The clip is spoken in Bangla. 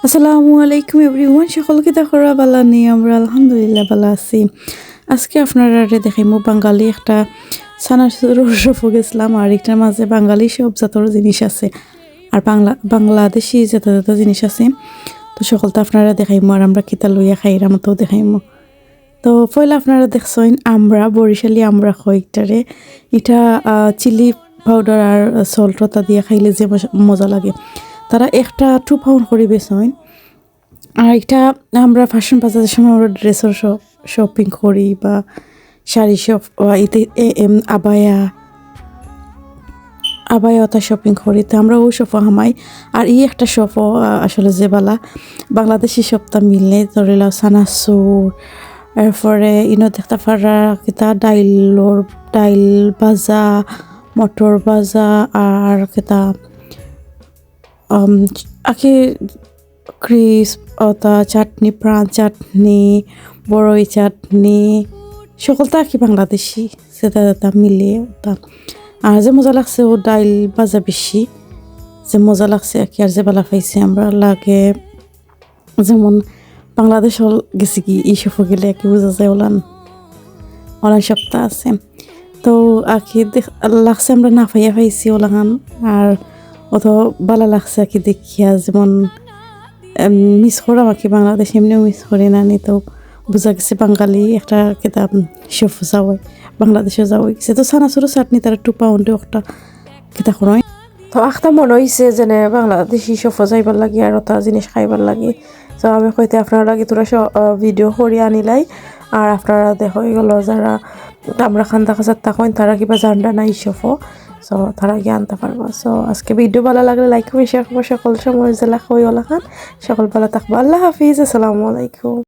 আসসালামু আলাইকুম এভরিওয়ান, সকলকে দেখরা বালা নিয়ে আমরা আলহামদুলিল্লাহ ভালো আছি। আজকে আপনারা দেখাইমু বাঙালি একটা ছানার রসফ গেছিলাম, আর এটার মাঝে বাঙালি সব জাতর জিনিস আছে আর বাংলাদেশি জাত জাত জিনিস আছে। তো সকলটা আপনারা দেখাইমু আর আমরা কিতা লইয়া খাইরা মতো দেখাইমু। তো পয়লা আপনারা দেখছেন আমরা বরিশালি আমরা কয়েকটারে এটা চিলি পাউডার আর সল্টটা দিয়ে খাইলে যে মজা লাগে। তারা একটা 2 পাউন্ড করে বেচেন। আর এটা আমরা ফ্যাশন বাজারের সময় আমরা ড্রেসের শপিং করি বা শাড়ি এতে আবায়াটা শপিং করি, তো আমরা ওই শপও হামাই। আর একটা শপও আসলে যে বালা বাংলাদেশি শপটা মিললে ধরিলাম সানাসুর, এরপরে দেখতে পারা কিতা ডাইল ভাজা, মটর ভাজা আর কিতা আখি ক্রিস্প ওটা চাটনি, প্রাণ চাটনি, বড়ই চাটনি, সকলটা কি বাংলাদেশি সেটা মিলিয়ে ওটা। আর যে মজা লাগছে ও ডাইল ভাজা বেশি যে মজা লাগছে আর কি। আর যে বালা পাইছে আমরা লাগে যেমন বাংলাদেশ গেছি কি এই সফ গেলে কি বোঝা যায় ওলান সপ্তাহ আছে। তো আর কি লাগছে আমরা না পাইয়া পাইছি ওলাহান। আর অত ভালো লাগছে আর কি দেখিয়া, যেমন মিস করাম আর কি বাংলাদেশ এমনিও মিস করি না নি। তো বোঝা গেছে বাঙালি একটা কিতাব সফ যাওয়াই বাংলাদেশে যাওয়াই গেছে। তো সানাসুরও চাটনি তারা 2 পাউন্ডে একটা কিতা করাই। তো আখটা মনে হয়েছে যেন বাংলাদেশি সফ যাইবার লাগে আর ওটা জিনিস খাইবার লাগে। তো আমি কইতে আপনারা লাগে তোরা ভিডিও করে আনিলাই। আর আপনারা দেখো এগুলো যারা আমরা খান্দা খাঁচার তখন তারা কিবা জানডা নাই সফো, সো তারা গিয়ে আনতে পারবো। সো আজকে ভিডিও ভালো লাগলে লাইক করবে, শেয়ার করবো। সকল সময় জেলা হই ওলা খান সকল ভালো থাকবো। আল্লাহ হাফিজ, আসসালামু আলাইকুম।